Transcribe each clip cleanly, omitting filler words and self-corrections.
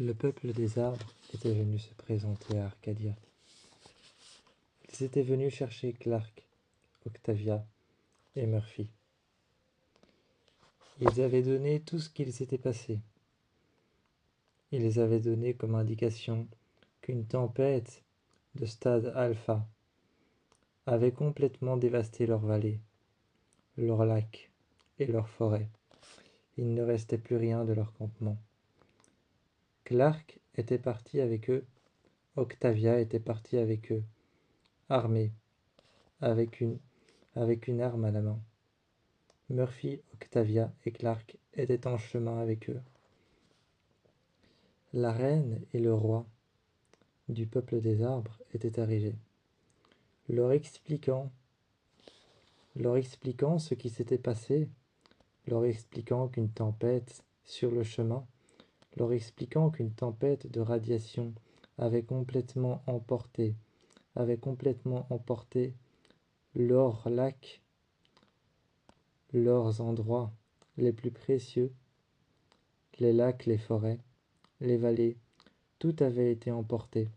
Le peuple des arbres était venu se présenter à Arcadia. Ils étaient venus chercher Clark, Octavia et Murphy. Ils avaient donné tout ce qu'il s'était passé. Ils avaient donné comme indication qu'une tempête de stade alpha avait complètement dévasté leur vallée, leur lac et leur forêt. Il ne restait plus rien de leur campement. Clark était parti avec eux, Octavia était partie avec eux, armée, avec une arme à la main. Murphy, Octavia et Clark étaient en chemin avec eux. La reine et le roi du peuple des arbres étaient arrivés, leur expliquant ce qui s'était passé, leur expliquant qu'une tempête sur le chemin, leur expliquant qu'une tempête de radiation avait complètement emporté leurs lacs, leurs endroits les plus précieux, les lacs, les forêts, les vallées, tout avait été emporté.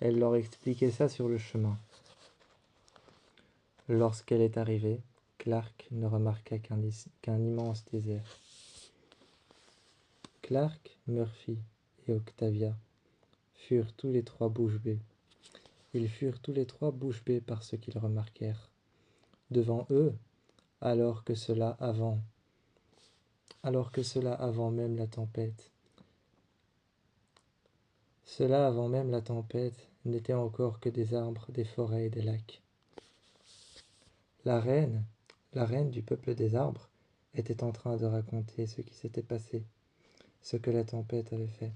Elle leur expliquait ça sur le chemin. Lorsqu'elle est arrivée, Clark ne remarqua qu'un immense désert. Clark, Murphy et Octavia furent tous les trois bouche bée. Ils furent tous les trois bouche bée par ce qu'ils remarquèrent. Devant eux, alors que cela avant même la tempête. Cela avant même la tempête n'était encore que des arbres, des forêts et des lacs. La reine du peuple des arbres, était en train de raconter ce qui s'était passé, ce que la tempête avait fait.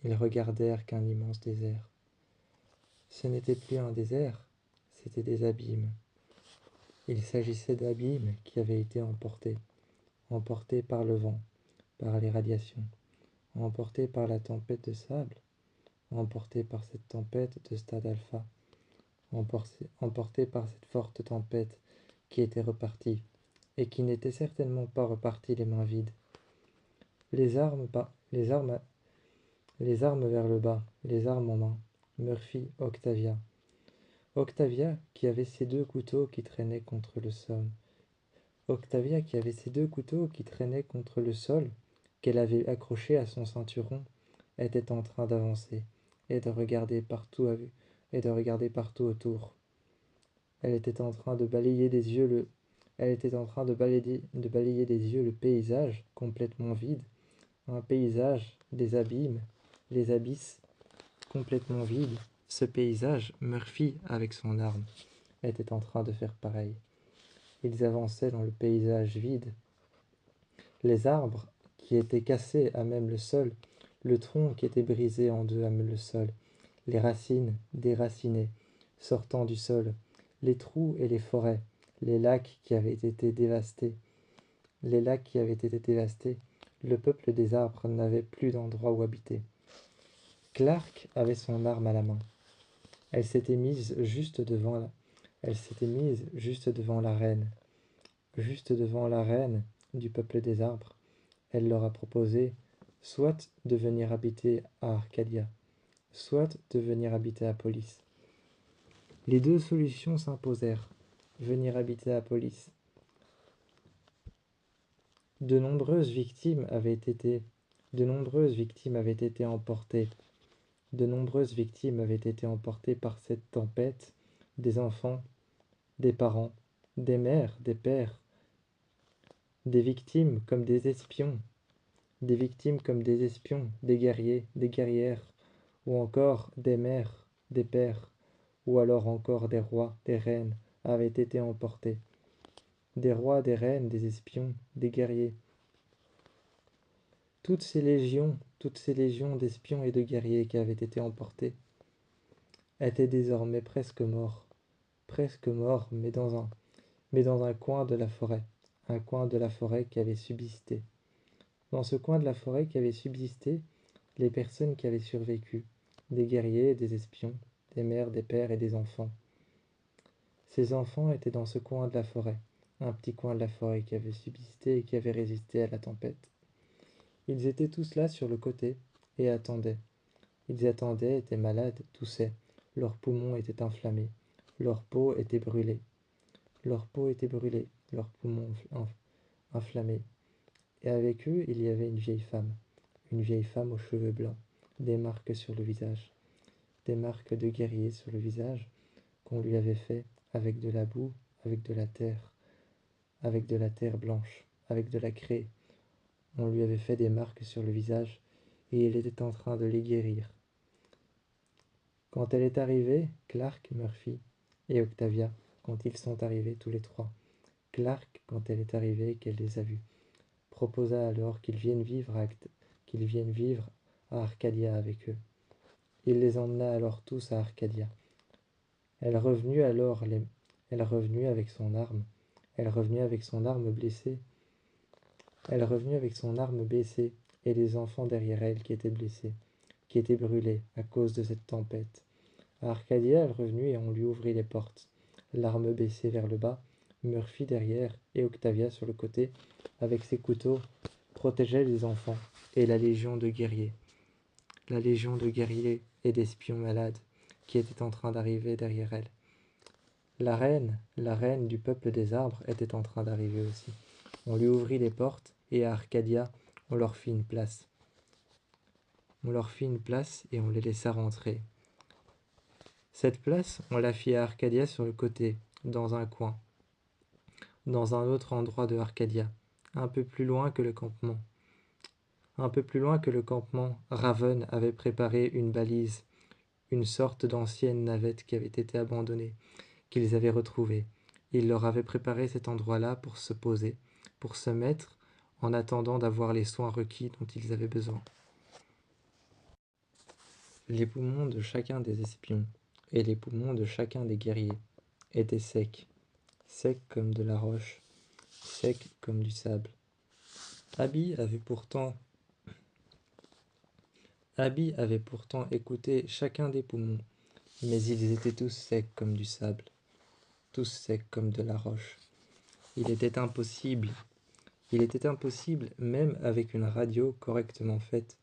Ils regardèrent qu'un immense désert. Ce n'était plus un désert, c'était des abîmes. Il s'agissait d'abîmes qui avaient été emportés par le vent, par les radiations, emportés par la tempête de sable, emportés par cette tempête de stade alpha, emportés par cette forte tempête qui était repartie, et qui n'était certainement pas repartie les mains vides. Les armes vers le bas, les armes en main. Murphy, Octavia. Octavia qui avait ses deux couteaux qui traînaient contre le sol. Octavia qui avait ses deux couteaux qui traînaient contre le sol, qu'elle avait accrochés à son ceinturon, était en train d'avancer et de regarder partout autour. Elle était en train de balayer des yeux le paysage complètement vide, un paysage des abîmes, les abysses complètement vides. Ce paysage, Murphy, avec son arme, était en train de faire pareil. Ils avançaient dans le paysage vide. Les arbres qui étaient cassés à même le sol, le tronc qui était brisé en deux à même le sol, les racines déracinées sortant du sol, les trous et les forêts, les lacs qui avaient été dévastés. Le peuple des arbres n'avait plus d'endroit où habiter. Clark avait son arme à la main. Elle s'était mise juste devant la reine. Juste devant la reine du peuple des arbres. Elle leur a proposé soit de venir habiter à Arcadia, soit de venir habiter à Polis. Les deux solutions s'imposèrent. Venir habiter à Polis. De nombreuses victimes avaient été emportées. De nombreuses victimes avaient été emportées par cette tempête, des enfants, des parents, des mères, des pères, des victimes comme des espions, des guerriers, des guerrières, ou encore des mères, des pères, ou alors encore des rois, des reines avaient été emportés. Des rois, des reines, des espions, des guerriers. Toutes ces légions d'espions et de guerriers qui avaient été emportés étaient désormais presque morts, mais dans un coin de la forêt, qui avait subsisté. Dans ce coin de la forêt qui avait subsisté, les personnes qui avaient survécu, des guerriers, des espions, des mères, des pères et des enfants. Ces enfants étaient dans ce coin de la forêt, un petit coin de la forêt qui avait subsisté et qui avait résisté à la tempête. Ils étaient tous là sur le côté, et attendaient. Ils attendaient, étaient malades, toussaient. Leurs poumons étaient inflammés. Leur peau était brûlée. Leur peau était brûlée. Leurs poumons inflammés. Et avec eux, il y avait une vieille femme aux cheveux blancs, des marques sur le visage, des marques de guerrier sur le visage qu'on lui avait fait avec de la boue, avec de la terre blanche, avec de la craie. On lui avait fait des marques sur le visage et il était en train de les guérir. Quand elle est arrivée, Clark, Murphy et Octavia, quand ils sont arrivés tous les trois, Clark, quand elle est arrivée et qu'elle les a vus, proposa alors qu'ils viennent vivre à Arcadia avec eux. Il les emmena alors tous à Arcadia. Elle revenue avec son arme. Elle revenue avec son arme blessée. Elle revenue avec son arme baissée et les enfants derrière elle qui étaient blessés, qui étaient brûlés à cause de cette tempête. À Arcadia, elle revenue et on lui ouvrit les portes. L'arme baissée vers le bas, Murphy derrière et Octavia sur le côté, avec ses couteaux, protégeaient les enfants et la légion de guerriers et d'espions malades qui étaient en train d'arriver derrière elle. La reine du peuple des arbres, était en train d'arriver aussi. On lui ouvrit les portes et à Arcadia, on leur fit une place. On leur fit une place et on les laissa rentrer. Cette place, on la fit à Arcadia sur le côté, dans un coin, dans un autre endroit de Arcadia, un peu plus loin que le campement. Un peu plus loin que le campement, Raven avait préparé une balise, une sorte d'ancienne navette qui avait été abandonnée, qu'ils avaient retrouvée. Il leur avait préparé cet endroit-là pour se poser, pour se mettre, en attendant d'avoir les soins requis dont ils avaient besoin. Les poumons de chacun des espions et les poumons de chacun des guerriers étaient secs, secs comme de la roche, secs comme du sable. Abby avait pourtant écouté chacun des poumons, mais ils étaient tous secs comme du sable, tous secs comme de la roche. Il était impossible, même avec une radio correctement faite,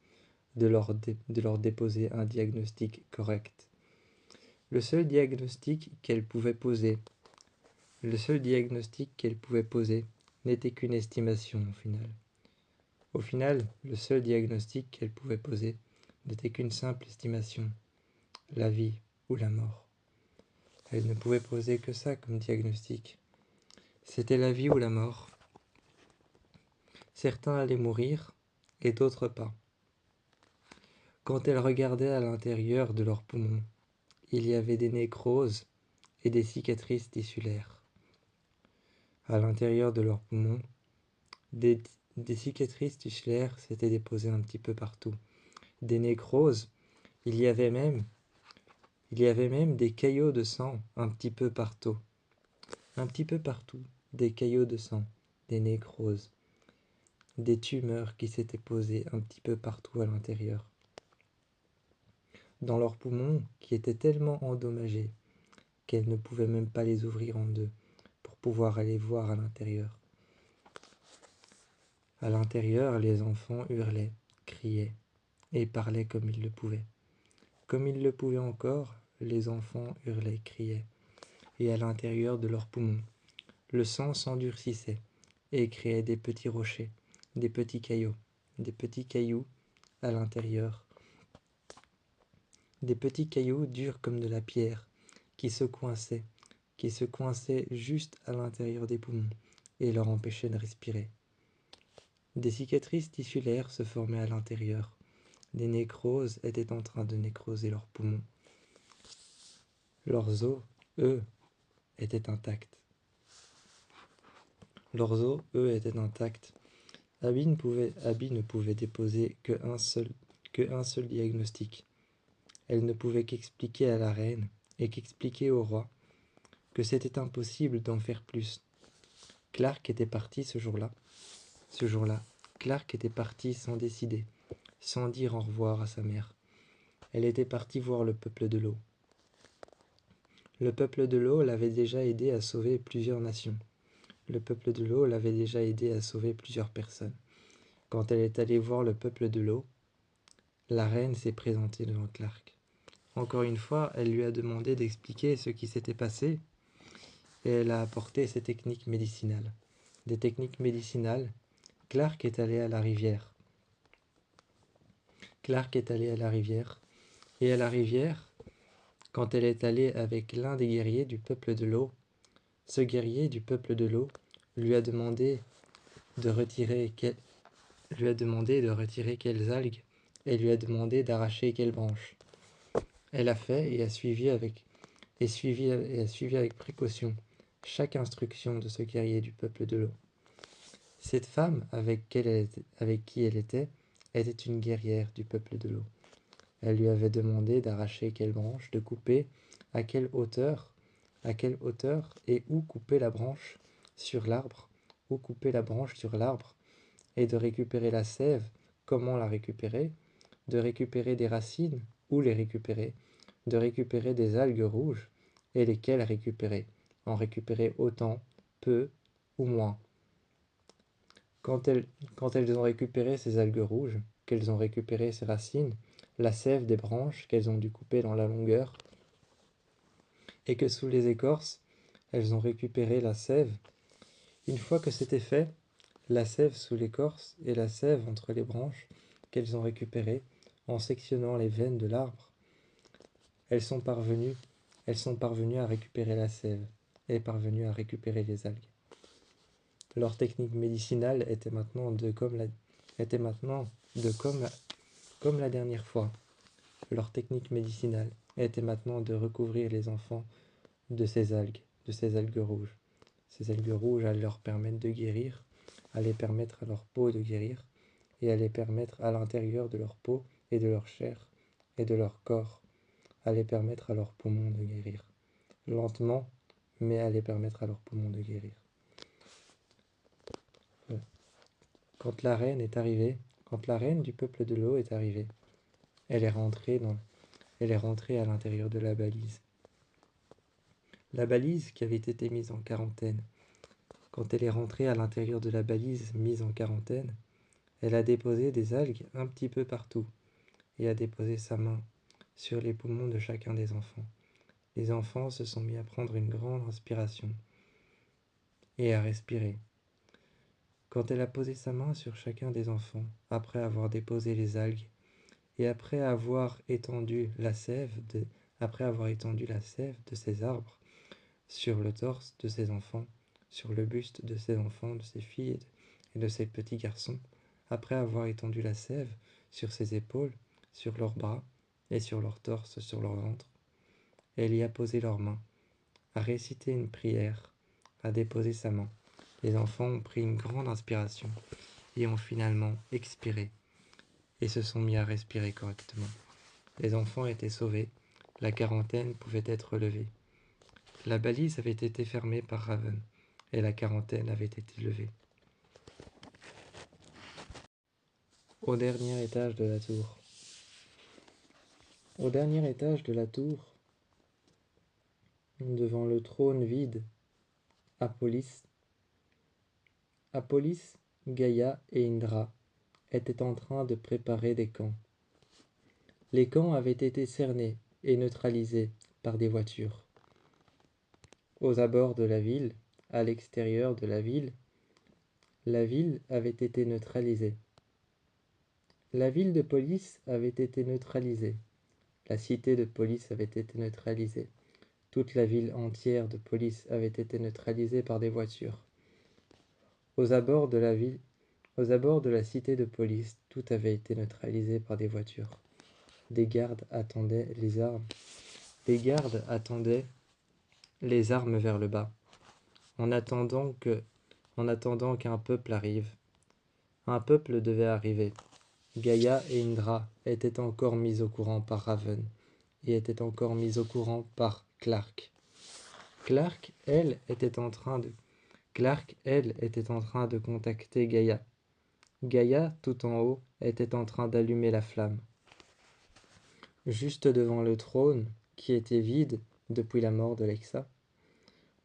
de leur déposer un diagnostic correct. Le seul diagnostic qu'elle pouvait poser n'était qu'une estimation au final. Au final, le seul diagnostic qu'elle pouvait poser n'était qu'une simple estimation, la vie ou la mort. Elle ne pouvait poser que ça comme diagnostic. C'était la vie ou la mort. Certains allaient mourir et d'autres pas. Quand elle regardait à l'intérieur de leurs poumons, il y avait des nécroses et des cicatrices tissulaires. À l'intérieur de leurs poumons, des cicatrices tissulaires s'étaient déposées un petit peu partout. Des nécroses, il y avait même des caillots de sang un petit peu partout. Un petit peu partout, des caillots de sang, des nécroses, des tumeurs qui s'étaient posées un petit peu partout à l'intérieur. Dans leurs poumons, qui étaient tellement endommagés qu'elle ne pouvait même pas les ouvrir en deux pour pouvoir aller voir à l'intérieur. À l'intérieur, les enfants hurlaient, criaient et parlaient comme ils le pouvaient. Comme ils le pouvaient encore, les enfants hurlaient, criaient, et à l'intérieur de leurs poumons, le sang s'endurcissait et créait des petits rochers, des petits cailloux à l'intérieur, des petits cailloux durs comme de la pierre qui se coinçaient juste à l'intérieur des poumons et leur empêchaient de respirer. Des cicatrices tissulaires se formaient à l'intérieur. Des nécroses étaient en train de nécroser leurs poumons. Leurs os, eux, étaient intacts. Abby ne pouvait déposer qu'un seul diagnostic. Elle ne pouvait qu'expliquer à la reine et qu'expliquer au roi que c'était impossible d'en faire plus. Clark était parti ce jour-là. Clark était parti sans décider, sans dire au revoir à sa mère. Elle était partie voir le peuple de l'eau. Le peuple de l'eau l'avait déjà aidé à sauver plusieurs nations. Le peuple de l'eau l'avait déjà aidé à sauver plusieurs personnes. Quand elle est allée voir le peuple de l'eau, la reine s'est présentée devant Clark. Encore une fois, elle lui a demandé d'expliquer ce qui s'était passé et elle a apporté ses techniques médicinales. Des techniques médicinales, Clark est allé à la rivière. Clark est allé à la rivière et à la rivière, quand elle est allée avec l'un des guerriers du peuple de l'eau, ce guerrier du peuple de l'eau lui a demandé de retirer quelles algues et lui a demandé d'arracher quelles branches. Elle a fait et a suivi avec précaution chaque instruction de ce guerrier du peuple de l'eau. Cette femme avec qui elle était une guerrière du peuple de l'eau. Elle lui avait demandé d'arracher quelle branche, de couper à quelle hauteur et où couper la branche sur l'arbre, et de récupérer la sève, comment la récupérer, de récupérer des racines, où les récupérer, de récupérer des algues rouges, et lesquelles récupérer, en récupérer autant, peu ou moins. Quand elles ont récupéré ces algues rouges, qu'elles ont récupéré ces racines, la sève des branches qu'elles ont dû couper dans la longueur, et que sous les écorces, elles ont récupéré la sève. Une fois que c'était fait, la sève sous l'écorce et la sève entre les branches qu'elles ont récupérées, en sectionnant les veines de l'arbre, elles sont parvenues à récupérer la sève et parvenues à récupérer les algues. Leur technique médicinale était maintenant comme la dernière fois. Leur technique médicinale était maintenant de recouvrir les enfants de ces algues rouges. Ces algues rouges allaient leur permettre de guérir, allaient permettre à leur peau de guérir, et allaient permettre à l'intérieur de leur peau et de leur chair et de leur corps, allaient permettre à leurs poumons de guérir. Lentement, mais allaient permettre à leurs poumons de guérir. Quand la reine du peuple de l'eau est arrivée, elle est rentrée à l'intérieur de la balise. La balise qui avait été mise en quarantaine. Quand elle est rentrée à l'intérieur de la balise mise en quarantaine, elle a déposé des algues un petit peu partout et a déposé sa main sur les poumons de chacun des enfants. Les enfants se sont mis à prendre une grande inspiration et à respirer. Quand elle a posé sa main sur chacun des enfants, après avoir déposé les algues, et après avoir étendu la sève de ces arbres sur le torse de ces enfants, sur le buste de ces enfants, de ces filles et de ces petits garçons, après avoir étendu la sève sur ses épaules, sur leurs bras et sur leur torse, sur leur ventre, elle y a posé leurs mains, a récité une prière, a déposé sa main. Les enfants ont pris une grande inspiration et ont finalement expiré et se sont mis à respirer correctement. Les enfants étaient sauvés, la quarantaine pouvait être levée. La balise avait été fermée par Raven et la quarantaine avait été levée. Au dernier étage de la tour. Au dernier étage de la tour, devant le trône vide, Apollis, Gaïa et Indra étaient en train de préparer des camps. Les camps avaient été cernés et neutralisés par des voitures. Aux abords de la ville, à l'extérieur de la ville avait été neutralisée. La ville de police avait été neutralisée. La cité de police avait été neutralisée. Toute la ville entière de police avait été neutralisée par des voitures. Aux abords de la cité de police, tout avait été neutralisé par des voitures. Des gardes attendaient les armes. Des gardes attendaient les armes vers le bas, en attendant qu'un peuple arrive. Un peuple devait arriver. Gaïa et Indra étaient encore mis au courant par Raven et étaient encore mis au courant par Clark. Clark, elle, était en train de contacter Gaïa. Gaïa, tout en haut, était en train d'allumer la flamme. Juste devant le trône, qui était vide depuis la mort de Lexa.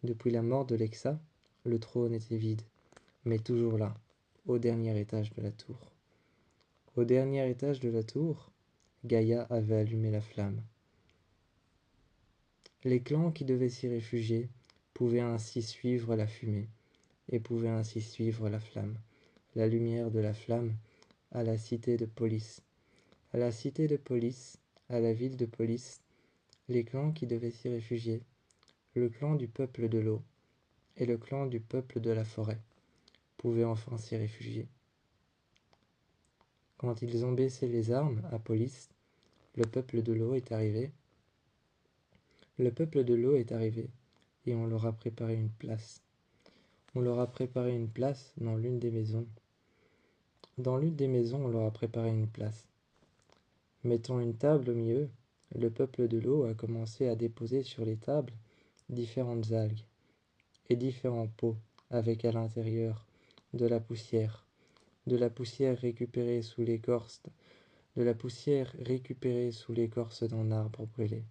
Depuis la mort de Lexa, le trône était vide, mais toujours là, au dernier étage de la tour. Au dernier étage de la tour, Gaïa avait allumé la flamme. Les clans qui devaient s'y réfugier pouvaient ainsi suivre la fumée, et pouvaient ainsi suivre la flamme, la lumière de la flamme, à la cité de police. À la cité de police, à la ville de police, les clans qui devaient s'y réfugier, le clan du peuple de l'eau et le clan du peuple de la forêt, pouvaient enfin s'y réfugier. Quand ils ont baissé les armes à police, le peuple de l'eau est arrivé. Le peuple de l'eau est arrivé, et on leur a préparé une place. On leur a préparé une place dans l'une des maisons. Dans l'une des maisons, on leur a préparé une place. Mettant une table au milieu, le peuple de l'eau a commencé à déposer sur les tables différentes algues et différents pots avec à l'intérieur de la poussière récupérée sous l'écorce, d'un arbre brûlé,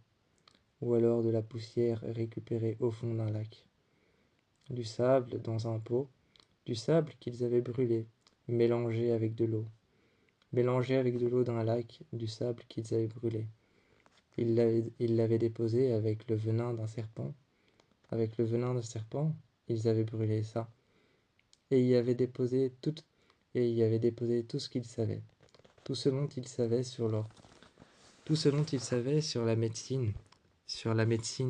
ou alors de la poussière récupérée au fond d'un lac. Du sable dans un pot, du sable qu'ils avaient brûlé, mélangé avec de l'eau d'un lac, du sable qu'ils avaient brûlé. Ils l'avaient déposé avec le venin d'un serpent. Avec le venin d'un serpent, ils avaient brûlé ça. Et y avaient déposé tout ce qu'ils savaient. Tout ce dont ils savaient sur la médecine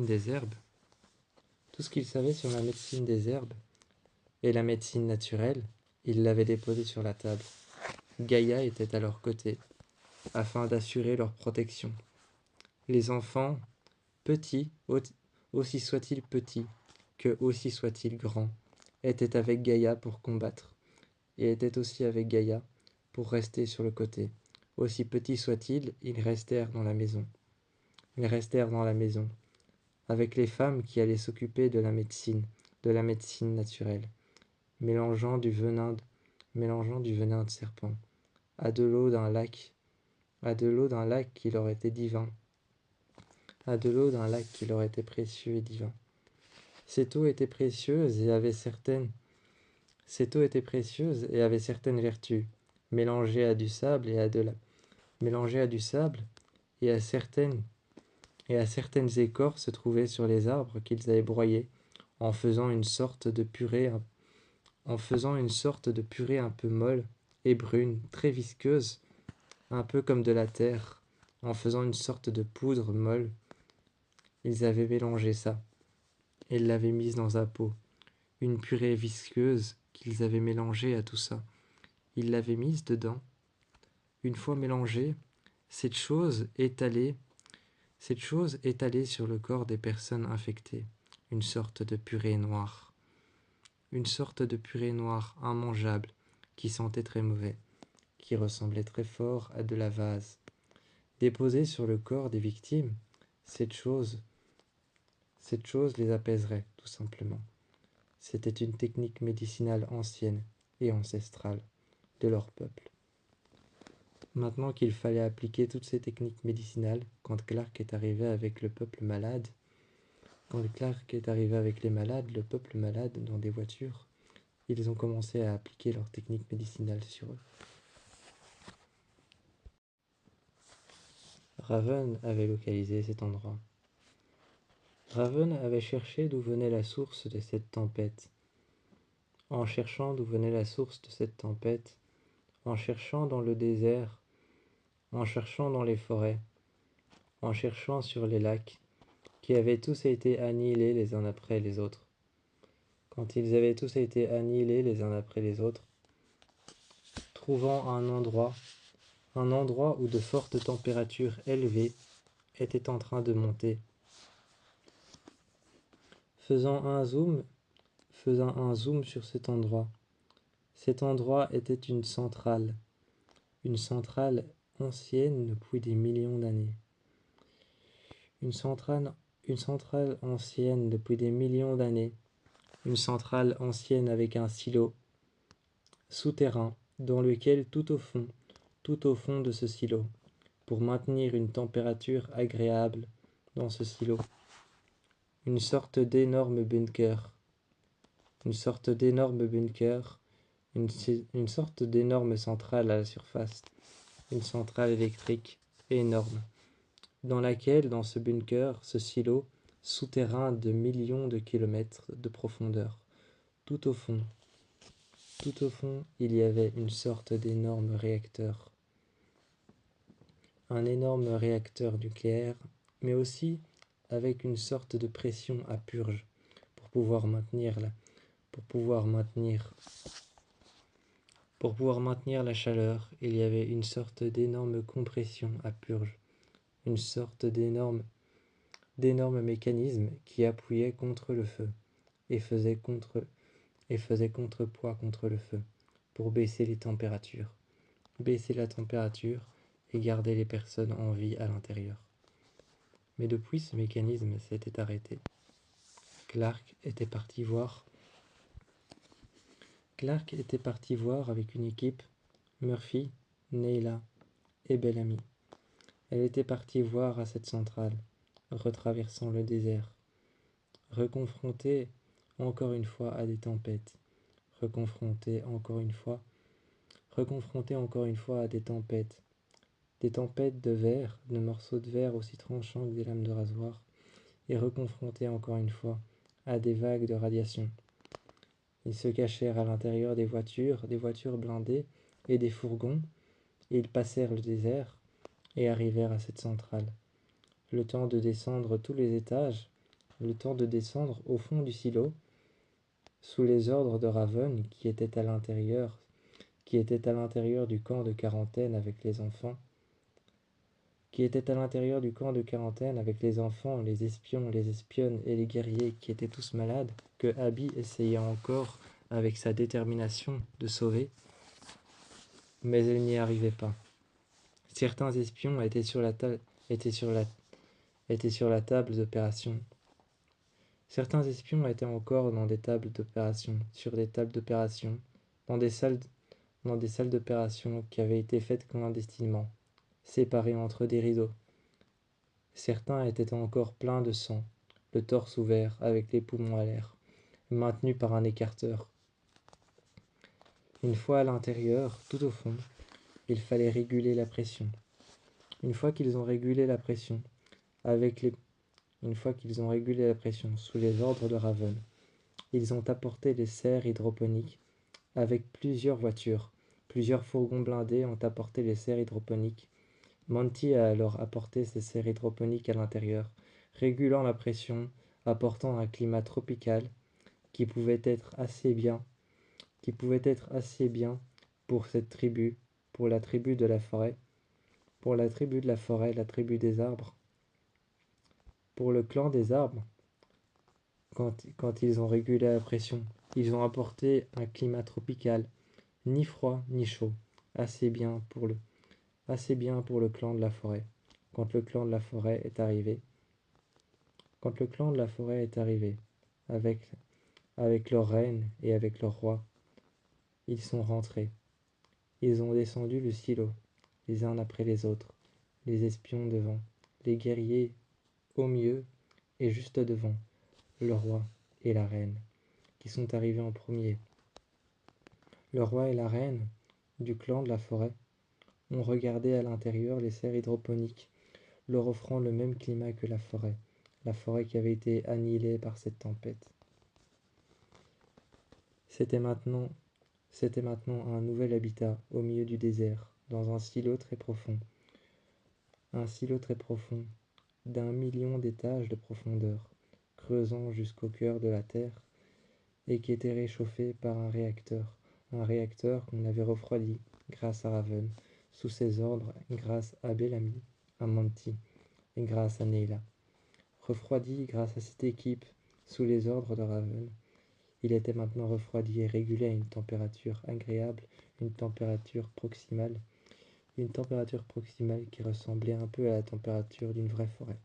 des herbes. Tout ce qu'ils savaient sur la médecine des herbes et la médecine naturelle, ils l'avaient déposé sur la table. Gaïa était à leur côté, afin d'assurer leur protection. Les enfants, petits, aussi soient-ils petits, que aussi soient-ils grands, étaient avec Gaïa pour combattre, et étaient aussi avec Gaïa pour rester sur le côté. Aussi petits soient-ils, ils restèrent dans la maison. Avec les femmes qui allaient s'occuper de la médecine naturelle, mélangeant du venin de serpent, à de l'eau d'un lac qui leur était divin, à de l'eau d'un lac qui leur était précieux et divin. Cette eau était précieuse et avait certaines vertus, mélangée à du sable et à certaines écorces trouvées sur les arbres qu'ils avaient broyés, en faisant une sorte de purée un peu molle et brune, très visqueuse, un peu comme de la terre, en faisant une sorte de poudre molle. Ils avaient mélangé ça, et l'avaient mise dans un pot, une purée visqueuse qu'ils avaient mélangée à tout ça. Ils l'avaient mise dedans. Une fois mélangée, cette chose étalée sur le corps des personnes infectées, une sorte de purée noire immangeable, qui sentait très mauvais, qui ressemblait très fort à de la vase. Déposée sur le corps des victimes, cette chose les apaiserait, tout simplement. C'était une technique médicinale ancienne et ancestrale de leur peuple. Maintenant qu'il fallait appliquer toutes ces techniques médicinales, quand Clark est arrivé avec le peuple malade, le peuple malade dans des voitures, ils ont commencé à appliquer leurs techniques médicinales sur eux. Raven avait localisé cet endroit. Raven avait cherché d'où venait la source de cette tempête. En cherchant d'où venait la source de cette tempête, en cherchant dans le désert, en cherchant dans les forêts, en cherchant sur les lacs, qui avaient tous été annihilés les uns après les autres. Quand ils avaient tous été annihilés les uns après les autres, trouvant un endroit où de fortes températures élevées étaient en train de monter. Faisant un zoom sur cet endroit. Cet endroit était une centrale ancienne depuis des millions d'années. Une centrale ancienne depuis des millions d'années. Une centrale ancienne avec un silo souterrain dans lequel tout au fond de ce silo, pour maintenir une température agréable dans ce silo, une sorte d'énorme bunker, une sorte d'énorme centrale à la surface, une centrale électrique énorme, dans ce bunker, ce silo, souterrain de millions de kilomètres de profondeur. Tout au fond, il y avait une sorte d'énorme réacteur. Un énorme réacteur nucléaire, mais aussi avec une sorte de pression à purge pour pouvoir maintenir la chaleur. Il y avait une sorte d'énorme compression à purge, une sorte d'énorme mécanisme qui appuyait contre le feu et faisait contrepoids contre le feu pour baisser la température et garder les personnes en vie à l'intérieur. Mais depuis, ce mécanisme s'était arrêté. Clark était parti voir avec une équipe, Murphy, Neyla et Bellamy. Elle était partie voir à cette centrale, retraversant le désert, reconfrontée encore une fois à des tempêtes, reconfrontée encore une fois à des tempêtes de verre, de morceaux de verre aussi tranchants que des lames de rasoir, et reconfrontés encore une fois à des vagues de radiation. Ils se cachèrent à l'intérieur des voitures blindées et des fourgons, et ils passèrent le désert et arrivèrent à cette centrale. Le temps de descendre tous les étages, le temps de descendre au fond du silo, sous les ordres de Raven, qui était à l'intérieur du camp de quarantaine avec les enfants, les espions, les espionnes et les guerriers qui étaient tous malades, que Abby essayait encore avec sa détermination de sauver, mais elle n'y arrivait pas. Certains espions étaient sur la table d'opération. Certains espions étaient encore dans des tables d'opération, sur des tables d'opération, dans des salles d'opération qui avaient été faites clandestinement, séparés entre des rideaux. Certains étaient encore pleins de sang, le torse ouvert avec les poumons à l'air, maintenus par un écarteur. Une fois à l'intérieur, tout au fond, il fallait réguler la pression. Une fois qu'ils ont régulé la pression, sous les ordres de Raven, ils ont apporté des serres hydroponiques avec plusieurs voitures. Plusieurs fourgons blindés ont apporté les serres hydroponiques. Monty a alors apporté ces serres hydroponiques à l'intérieur, régulant la pression, apportant un climat tropical qui pouvait être assez bien pour cette tribu, pour la tribu de la forêt, la tribu des arbres, pour le clan des arbres. Quand ils ont régulé la pression, ils ont apporté un climat tropical, ni froid ni chaud, assez bien pour le clan de la forêt. Quand le clan de la forêt est arrivé, avec leur reine et avec leur roi, ils sont rentrés. Ils ont descendu le silo, les uns après les autres, les espions devant, les guerriers au milieu et juste devant, le roi et la reine, qui sont arrivés en premier. Le roi et la reine du clan de la forêt ont regardé à l'intérieur les serres hydroponiques, leur offrant le même climat que la forêt qui avait été annihilée par cette tempête. C'était maintenant un nouvel habitat au milieu du désert, dans un silo très profond d'1 million d'étages de profondeur, creusant jusqu'au cœur de la Terre, et qui était réchauffé par un réacteur qu'on avait refroidi grâce à Raven, sous ses ordres, grâce à Bellamy, à Monty et grâce à Neyla. Refroidi grâce à cette équipe, sous les ordres de Raven, il était maintenant refroidi et régulé à une température agréable, une température proximale qui ressemblait un peu à la température d'une vraie forêt.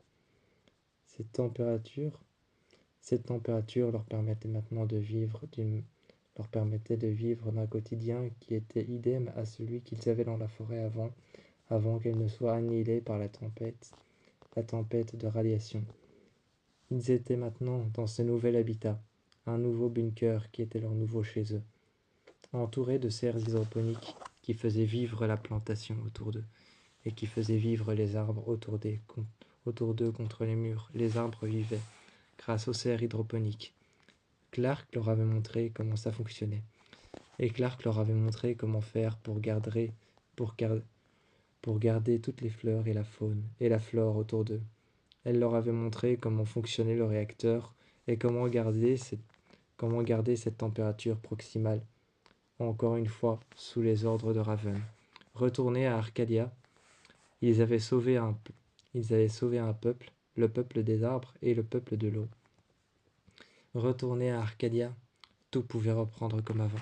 Cette température leur permettait maintenant de vivre d'un quotidien qui était idem à celui qu'ils avaient dans la forêt avant qu'elle ne soit annihilée par la tempête de radiation. Ils étaient maintenant dans ce nouvel habitat, un nouveau bunker qui était leur nouveau chez eux, entourés de serres hydroponiques qui faisaient vivre la plantation autour d'eux. et qui faisait vivre les arbres autour d'eux contre les murs. Les arbres vivaient grâce aux serres hydroponiques. Clark leur avait montré comment ça fonctionnait. Et Clark leur avait montré comment faire pour garder toutes les fleurs et la faune et la flore autour d'eux. Elle leur avait montré comment fonctionnait le réacteur et comment garder cette température proximale, encore une fois sous les ordres de Raven. Retournés à Arcadia, ils avaient sauvé un peuple, le peuple des arbres et le peuple de l'eau. Retournés à Arcadia, tout pouvait reprendre comme avant.